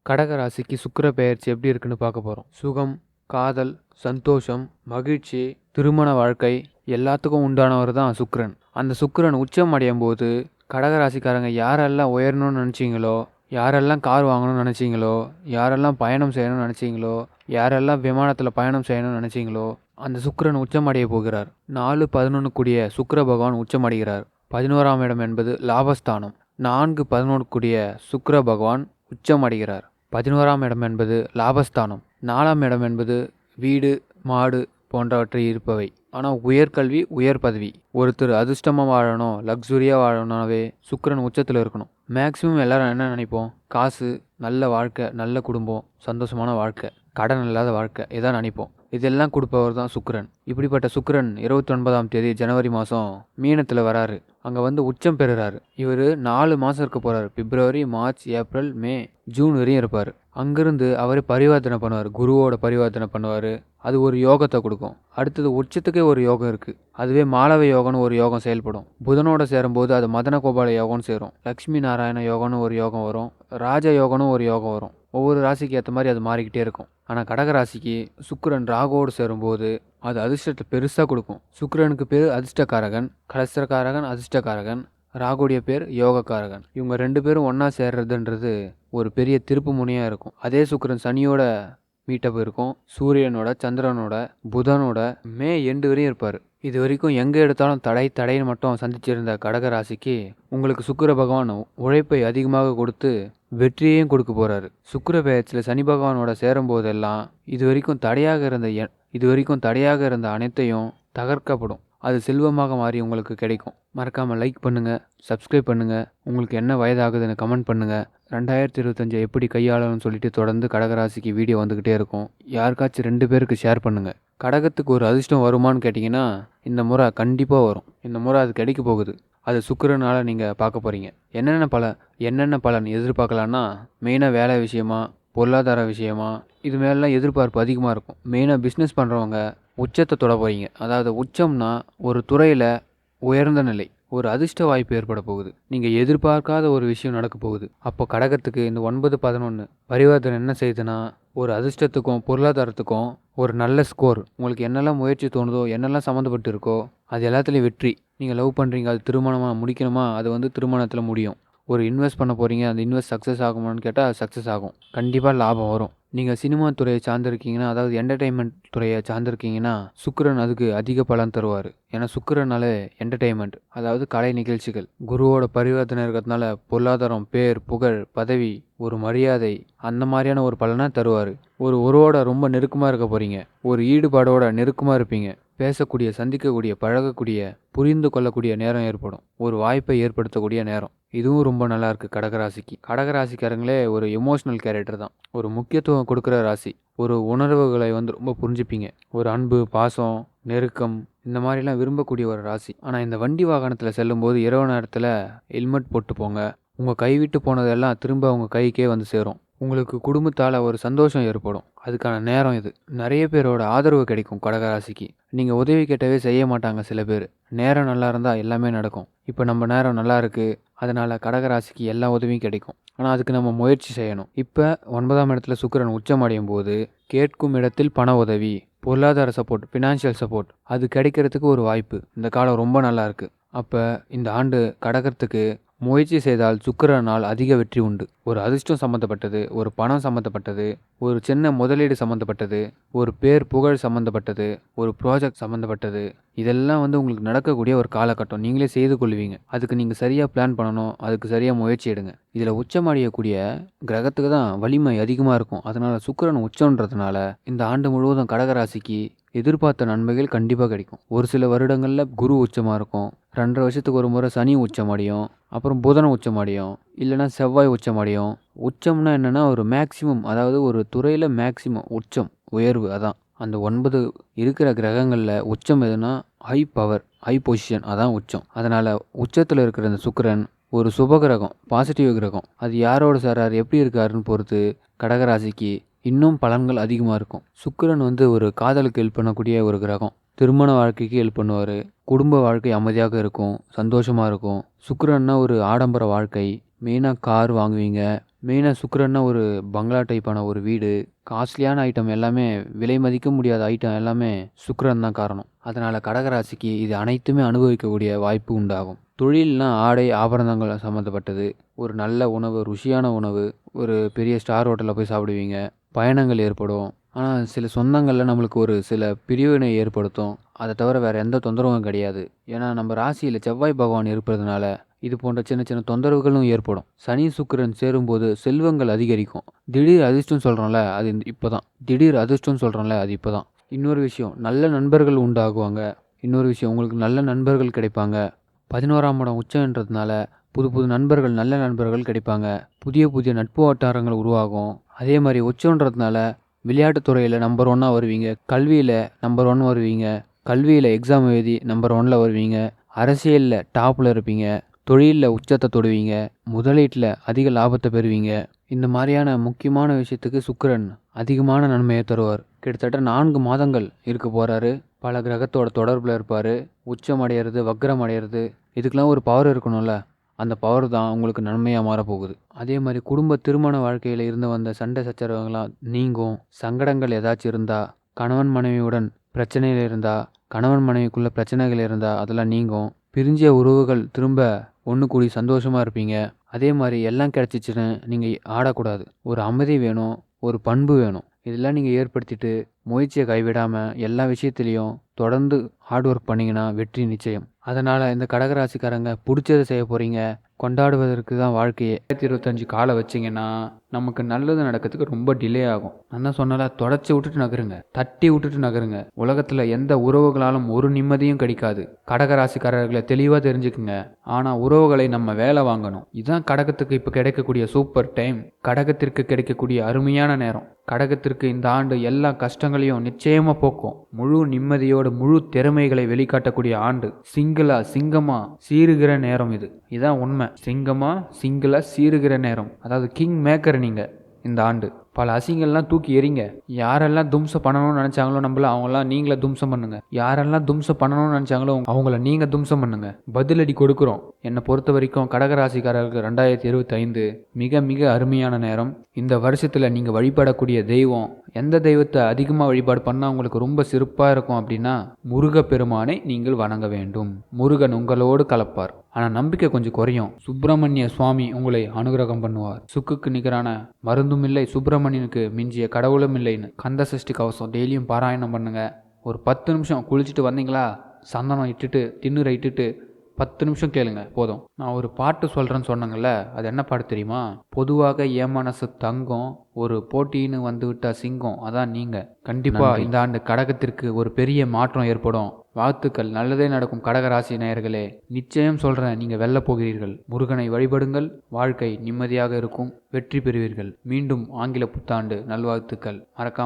கடக ராசிக்கு சுக்கிர பெயர்ச்சி எப்படி இருக்குன்னு பார்க்க போகிறோம். சுகம், காதல், சந்தோஷம், மகிழ்ச்சி, திருமண வாழ்க்கை எல்லாத்துக்கும் உண்டானவர் தான் சுக்கிரன். அந்த சுக்கிரன் உச்சம் அடையும் போது கடக ராசிக்காரங்க யாரெல்லாம் உயரணும்னு நினச்சிங்களோ, யாரெல்லாம் கார் வாங்கணும்னு நினச்சிங்களோ, யாரெல்லாம் பயணம் செய்யணும்னு நினச்சிங்களோ, யாரெல்லாம் விமானத்தில் பயணம் செய்யணும்னு நினச்சிங்களோ, அந்த சுக்கிரன் உச்சம் அடைய போகிறார். 4-11 கூடிய சுக்கிர பகவான் உச்சம் அடைகிறார். 11ஆம் இடம் என்பது லாபஸ்தானம். 4-11 கூடிய சுக்கிர பகவான் உச்சம் அடைகிறார். 11ஆம் இடம் என்பது லாபஸ்தானம். 4ஆம் இடம் என்பது வீடு, மாடு போன்றவற்றை இருப்பவை. ஆனால் உயர்கல்வி, உயர் பதவி. ஒருத்தர் அதிர்ஷ்டமாக வாழணும், லக்ஸுரியாக வாழணும்னாவே சுக்கிரன் உச்சத்தில் இருக்கணும். மேக்ஸிமம் எல்லாரும் என்ன நினைப்போம்? காசு, நல்ல வாழ்க்கை, நல்ல குடும்பம், சந்தோஷமான வாழ்க்கை, கடன் இல்லாத வாழ்க்கை இதான் நினைப்போம். இதெல்லாம் கொடுப்பவர் தான் சுக்கிரன். இப்படிப்பட்ட சுக்கிரன் 29ஆம் தேதி ஜனவரி மாதம் மீனத்தில் வராரு. அங்கே வந்து உச்சம் பெறுறாரு. இவர் 4 மாதம் இருக்க போகிறார். பிப்ரவரி, மார்ச், ஏப்ரல், மே, ஜூன் வரையும் இருப்பார். அங்கேருந்து அவரே பரிவர்த்தனை பண்ணுவார். குருவோட பரிவர்த்தனை பண்ணுவார். அது ஒரு யோகத்தை கொடுக்கும். அடுத்தது உச்சத்துக்கே ஒரு யோகம் இருக்குது. அதுவே மாளவ யோகம்னு ஒரு யோகம் செயல்படும். புதனோட சேரும்போது அது மதன கோபால யோகம்னு சேரும். லக்ஷ்மி நாராயண யோகம்னு ஒரு யோகம் வரும். ராஜ யோகம்னு ஒரு யோகம் வரும். ஒவ்வொரு ராசிக்கு ஏற்ற மாதிரி அது மாறிக்கிட்டே இருக்கும். ஆனால் கடக ராசிக்கு சுக்கிரன் ராகுவோடு சேரும்போது அது அதிர்ஷ்டத்தை பெருசாக கொடுக்கும். சுக்கிரனுக்கு பேர் அதிர்ஷ்டக்காரகன், கலஸ்திரக்காரகன், அதிர்ஷ்டக்காரகன். ராகுடைய பேர் யோகக்காரகன். இவங்க 2 பேரும் ஒன்றா சேர்றதுன்றது ஒரு பெரிய திருப்பு முனையாக இருக்கும். அதே சுக்கிரன் சனியோட மீட்டப் இருக்கும். சூரியனோட, சந்திரனோட, புதனோட மே எண்டு வரையும் இருப்பார். இது வரைக்கும் எங்கே எடுத்தாலும் தடைன்னு மட்டும் சந்திச்சிருந்த கடக ராசிக்கு உங்களுக்கு சுக்கிர பகவான் உழைப்பை அதிகமாக கொடுத்து வெற்றியையும் கொடுக்க போகிறாரு. சுக்கிர பெயர்ச்சியில் சனி பகவானோட சேரும் போதெல்லாம் இது வரைக்கும் தடையாக இருந்த அனைத்தையும் தகர்க்கப்படும். அது செல்வமாக மாறி உங்களுக்கு கிடைக்கும். மறக்காமல் லைக் பண்ணுங்கள், சப்ஸ்கிரைப் பண்ணுங்கள். உங்களுக்கு என்ன வயதாகுதுன்னு கமெண்ட் பண்ணுங்கள். 2025 எப்படி கையாளணும்னு சொல்லிட்டு தொடர்ந்து கடகராசிக்கு வீடியோ வந்துக்கிட்டே இருக்கும். யாருக்காச்சும் 2 பேருக்கு ஷேர் பண்ணுங்கள். கடகத்துக்கு ஒரு அதிர்ஷ்டம் வருமானு கேட்டிங்கன்னா இந்த முறை கண்டிப்பாக வரும். இந்த முறை அது கிடைக்க போகுது. அது சுக்கிரனால் நீங்கள் பார்க்க போகிறீங்க. என்னென்ன பலன் எதிர்பார்க்கலான்னா, மெயினாக வேலை விஷயமா, பொருளாதார விஷயமா, இது மேலாம் எதிர்பார்ப்பு அதிகமாக இருக்கும். மெயினாக பிஸ்னஸ் பண்ணுறவங்க உச்சத்தை தொட போகிறீங்க. அதாவது உச்சம்னா ஒரு துறையில் உயர்ந்த நிலை, ஒரு அதிர்ஷ்ட வாய்ப்பு ஏற்பட போகுது. நீங்கள் எதிர்பார்க்காத ஒரு விஷயம் நடக்க போகுது. அப்போ கடகத்துக்கு இந்த 9-11 பரிவர்த்தனை என்ன செய்யுதுன்னா, ஒரு அதிர்ஷ்டத்துக்கும் பொருளாதாரத்துக்கும் ஒரு நல்ல ஸ்கோர். உங்களுக்கு என்னெல்லாம் முயற்சி தோணுதோ, என்னெல்லாம் சம்மந்தப்பட்டு இருக்கோ அது எல்லாத்துலேயும் வெற்றி. நீங்கள் லவ் பண்ணுறீங்க, அது திருமணமாக முடிக்கணுமா, அது வந்து திருமணத்தில் முடியும். ஒரு இன்வெஸ்ட் பண்ண போகிறீங்க, அந்த இன்வெஸ்ட் சக்ஸஸ் ஆகுமான்னு கேட்டால் சக்ஸஸ் ஆகும். கண்டிப்பாக லாபம் வரும். நீங்கள் சினிமா துறையை சார்ந்திருக்கீங்கன்னா, அதாவது என்டர்டெயின்மெண்ட் துறையை சார்ந்திருக்கீங்கன்னா சுக்கிரன் அதுக்கு அதிக பலன் தருவார். ஏன்னா சுக்கிரனாலே என்டர்டெயின்மெண்ட், அதாவது கலை நிகழ்ச்சிகள். குருவோட பரிவர்த்தனை இருக்கிறதுனால பொருளாதாரம், பேர், புகழ், பதவி, ஒரு மரியாதை, அந்த மாதிரியான ஒரு பலனை தருவார். ஒருவரோட ரொம்ப நெருக்கமாக இருக்க போகிறீங்க. ஒரு ஈடுபாடோட நெருக்கமாக இருப்பீங்க. பேசக்கூடிய, சந்திக்கக்கூடிய, பழகக்கூடிய, புரிந்து கொள்ளக்கூடிய நேரம் ஏற்படும். ஒரு வாய்ப்பை ஏற்படுத்தக்கூடிய நேரம். இதுவும் ரொம்ப நல்லா இருக்குது கடகராசிக்கு. கடகராசிக்காரங்களே ஒரு எமோஷ்னல் கேரக்டர் தான். ஒரு முக்கியத்துவம் கொடுக்குற ராசி. ஒரு உணர்வுகளை வந்து ரொம்ப புரிஞ்சுப்பீங்க. ஒரு அன்பு, பாசம், நெருக்கம், இந்த மாதிரிலாம் விரும்பக்கூடிய ஒரு ராசி. ஆனால் இந்த வண்டி வாகனத்தில் செல்லும்போது இரவு நேரத்தில் ஹெல்மெட் போட்டு போங்க. உங்கள் கைவிட்டு போனதெல்லாம் திரும்ப உங்கள் கைக்கே வந்து சேரும். உங்களுக்கு குடும்பத்தால் ஒரு சந்தோஷம் ஏற்படும். அதுக்கான நேரம் இது. நிறைய பேரோட ஆதரவு கிடைக்கும் கடகராசிக்கு. நீங்கள் உதவி கேட்டவே செய்ய மாட்டாங்க சில பேர். நேரம் நல்லா இருந்தால் எல்லாமே நடக்கும். இப்போ நம்ம நேரம் நல்லா இருக்குது, அதனால் கடகராசிக்கு எல்லா உதவியும் கிடைக்கும். ஆனால் அதுக்கு நம்ம முயற்சி செய்யணும். இப்போ 9ஆம் இடத்துல சுக்கிரன் உச்சம் அடையும் போது கேட்கும் இடத்தில் பண உதவி, பொருளாதார சப்போர்ட், ஃபினான்ஷியல் சப்போர்ட் அது கிடைக்கிறதுக்கு ஒரு வாய்ப்பு. இந்த காலம் ரொம்ப நல்லா இருக்குது. அப்போ இந்த ஆண்டு கடகத்துக்கு முயற்சி செய்தால் சுக்கிரனால் அதிக வெற்றி உண்டு. ஒரு அதிர்ஷ்டம் சம்மந்தப்பட்டது, ஒரு பணம் சம்மந்தப்பட்டது, ஒரு சின்ன முதலீடு சம்மந்தப்பட்டது, ஒரு பேர் புகழ் சம்மந்தப்பட்டது, ஒரு ப்ராஜெக்ட் சம்மந்தப்பட்டது, இதெல்லாம் வந்து உங்களுக்கு நடக்கக்கூடிய ஒரு காலகட்டம். நீங்களே செய்து கொள்வீங்க. அதுக்கு நீங்கள் சரியாக பிளான் பண்ணணும். அதுக்கு சரியாக முயற்சி எடுங்க. இதில் உச்சமடையக்கூடிய கிரகத்துக்கு தான் வலிமை அதிகமாக இருக்கும். அதனால் சுக்கிரன் உச்சம்ன்றதுனால இந்த ஆண்டு முழுவதும் கடகராசிக்கு எதிர்பார்த்த நன்மைகள் கண்டிப்பாக கிடைக்கும். ஒரு சில வருடங்களில் குரு உச்சமாக இருக்கும். 2.5 வருஷத்துக்கு ஒரு முறை சனி உச்சமடையும். அப்புறம் புதன் உச்சமடையும். இல்லைனா செவ்வாய் உச்சமடையும். உச்சம்னா என்னென்னா ஒரு மேக்சிமம், அதாவது ஒரு துறையில் மேக்சிமம் உச்சம், உயர்வு. அதான் அந்த 9 இருக்கிற கிரகங்களில் உச்சம் எதுனா ஹை பவர், ஹை பொசிஷன், அதான் உச்சம். அதனால் உச்சத்தில் இருக்கிற இந்த சுக்கிரன் ஒரு சுப கிரகம், பாசிட்டிவ் கிரகம். அது யாரோட சாரார், எப்படி இருக்காருன்னு பொறுத்து கடகராசிக்கு இன்னும் பலன்கள் அதிகமாக இருக்கும். சுக்கிரன் வந்து ஒரு காதலுக்கு ஹெல்ப் பண்ணக்கூடிய ஒரு கிரகம். திருமண வாழ்க்கைக்கு ஹெல்ப் பண்ணுவார். குடும்ப வாழ்க்கை அமைதியாக இருக்கும், சந்தோஷமாக இருக்கும். சுக்கிரன்னா ஒரு ஆடம்பர வாழ்க்கை. மெயினாக கார் வாங்குவீங்க, மெயினாக சுக்கிரன்னா ஒரு பங்களா டைப்பான ஒரு வீடு, காஸ்ட்லியான ஐட்டம் எல்லாமே, விலை மதிக்க முடியாத ஐட்டம் எல்லாமே சுக்கிரன் தான் காரணம். அதனால் கடகராசிக்கு இது அனைத்துமே அனுபவிக்கக்கூடிய வாய்ப்பு உண்டாகும். தொழில்னா ஆடை ஆபரணங்கள் சம்மந்தப்பட்டது, ஒரு நல்ல உணவு, ருசியான உணவு, ஒரு பெரிய ஸ்டார் ஹோட்டலில் போய் சாப்பிடுவீங்க, பயணங்கள் ஏற்படும். ஆனால் சில சொந்தங்களில் நம்மளுக்கு ஒரு சில பிரிவினை ஏற்படுத்தும். அதை தவிர வேறு எந்த தொந்தரவும் கிடையாது. ஏன்னா நம்ம ராசியில் செவ்வாய் பகவான் இருப்பதுனால இது போன்ற சின்ன சின்ன தொந்தரவுகளும் ஏற்படும். சனி சுக்கிரன் சேரும்போது செல்வங்கள் அதிகரிக்கும். திடீர் அதிர்ஷ்டம் சொல்கிறோம்ல, அது இப்போ தான். திடீர் அதிர்ஷ்டம் சொல்கிறோம்ல, அது இப்போ தான். இன்னொரு விஷயம், நல்ல நண்பர்கள் உண்டாகுவாங்க. இன்னொரு விஷயம், உங்களுக்கு நல்ல நண்பர்கள் கிடைப்பாங்க. 11ஆம் இடம் உச்சம்ன்றதுனால புது புது நண்பர்கள், நல்ல நண்பர்கள் கிடைப்பாங்க. புதிய புதிய நட்பு வட்டாரங்கள் உருவாகும். அதே மாதிரி உச்சம்ன்றதுனால விளையாட்டுத் துறையில் நம்பர் 1 வருவீங்க, கல்வியில் நம்பர் 1 வருவீங்க, கல்வியில் எக்ஸாம் எழுதி நம்பர் 1 வருவீங்க, அரசியலில் டாப்பில் இருப்பீங்க, தொழிலில் உச்சத்தை தொடுவீங்க, முதலீட்டில் அதிக லாபத்தை பெறுவீங்க. இந்த மாதிரியான முக்கியமான விஷயத்துக்கு சுக்கிரன் அதிகமான நன்மையை தருவார். கிட்டத்தட்ட 4 மாதங்கள் இருக்க போகிறாரு. பல கிரகத்தோட தொடர்பில் இருப்பார். உச்சம் அடையிறது, வக்ரம் அடையிறது, இதுக்கெல்லாம் ஒரு பவர் இருக்கணும்ல. அந்த பவர் தான் உங்களுக்கு நன்மையாக மாறப்போகுது. அதே மாதிரி குடும்ப திருமண வாழ்க்கையில் இருந்து வந்த சண்டை சச்சரவுகளாம் நீங்கும். சங்கடங்கள் ஏதாச்சும் இருந்தால், கணவன் மனைவியுடன் பிரச்சனைகள் இருந்தால், கணவன் மனைவிக்குள்ள பிரச்சனைகள் இருந்தால் அதெல்லாம் நீங்கும். பிரிஞ்ச உறவுகள் திரும்ப ஒன்று கூடி சந்தோஷமாக இருப்பீங்க. அதே மாதிரி எல்லாம் கிடச்சிச்சின்னு நீங்கள் ஆடக்கூடாது. ஒரு அமைதி வேணும், ஒரு பண்பு வேணும். இதெல்லாம் நீங்கள் ஏற்படுத்திட்டு முயற்சியை கைவிடாமல் எல்லா விஷயத்துலேயும் தொடர்ந்து ஹார்ட் ஒர்க் பண்ணிங்கன்னா வெற்றி நிச்சயம். அதனால் இந்த கடகராசிக்காரங்க பிடிச்சதை செய்ய போகிறீங்க, கொண்டாடுவதற்கு தான் வாழ்க்கையே. 2025 காலை வச்சிங்கன்னா நமக்கு நல்லது நடக்கிறதுக்கு ரொம்ப டிலே ஆகும். நான் தான் சொன்னால, தொடச்சி விட்டுட்டு நகருங்க, தட்டி விட்டுட்டு நகருங்க. உலகத்தில் எந்த உறவுகளாலும் ஒரு நிம்மதியும் கிடைக்காது. கடகராசிக்காரர்களை தெளிவாக தெரிஞ்சுக்குங்க. ஆனால் உறவுகளை நம்ம வேலை வாங்கணும். இதுதான் கடகத்துக்கு இப்போ கிடைக்கக்கூடிய சூப்பர் டைம். கடகத்திற்கு கிடைக்கக்கூடிய அருமையான நேரம். கடகத்திற்கு இந்த ஆண்டு எல்லா கஷ்டங்களையும் நிச்சயமாக போக்கும். முழு நிம்மதியோடு முழு திறமைகளை வெளிக்காட்டக்கூடிய ஆண்டு. சிங்கமா சீருகிற நேரம் இது. இதான் உண்மை. சிங்கிளா சீருகிற நேரம். அதாவது கிங் மேக்கர் நீங்க இந்த ஆண்டு. பல அசிங்கள்லாம் தூக்கி எறிங்க. யாரெல்லாம் தும்சம் பண்ணணும்னு நினைச்சாங்களோ நம்மள, அவங்களாம் நீங்களே தும்சம் பண்ணுங்க. யாரெல்லாம் தும்சம் பண்ணணும்னு நினைச்சாங்களோ அவங்கள நீங்க தும்சம் பண்ணுங்க. பதிலடி கொடுக்குறோம். என்னை பொறுத்த வரைக்கும் கடகராசிக்காரர்களுக்கு 2025 மிக மிக அருமையான நேரம். இந்த வருஷத்துல நீங்க வழிபடக்கூடிய தெய்வம், எந்த தெய்வத்தை அதிகமாக வழிபாடு பண்ணால் உங்களுக்கு ரொம்ப சிறப்பாக இருக்கும் அப்படின்னா, முருகப்பெருமானை நீங்கள் வணங்க வேண்டும். முருகன் உங்களோடு கலப்பார். ஆனால் நம்பிக்கை கொஞ்சம் குறையும். சுப்பிரமணிய சுவாமி உங்களை அனுகிரகம் பண்ணுவார். சுக்குக்கு நிகரான மருந்தும் இல்லை, சுப்பிரமணியனுக்கு மிஞ்சிய கடவுளும் இல்லைன்னு கந்த சஷ்டி கவசம் டெய்லியும் பாராயணம் பண்ணுங்க. ஒரு 10 நிமிஷம் குளிச்சுட்டு வந்தீங்களா, சந்தனம் இட்டுட்டு திண்ணுரை இட்டுட்டு 10 நிமிஷம் கேளுங்க போதும். நான் ஒரு பாட்டு சொல்கிறேன்னு சொன்னேங்கல்ல, அது என்ன பாட்டு தெரியுமா? பொதுவாக என் மனசு தங்கம், ஒரு போட்டின்னு வந்து விட்டா சிங்கம். அதான் நீங்கள். கண்டிப்பாக இந்த ஆண்டு கடகத்திற்கு ஒரு பெரிய மாற்றம் ஏற்படும். வாழ்த்துக்கள். நல்லதே நடக்கும் கடகராசி நேயர்களே. நிச்சயம் சொல்கிறேன், நீங்கள் வெல்ல போகிறீர்கள். முருகனை வழிபடுங்கள், வாழ்க்கை நிம்மதியாக இருக்கும், வெற்றி பெறுவீர்கள். மீண்டும் ஆங்கில புத்தாண்டு நல்வாழ்த்துக்கள். மறக்காம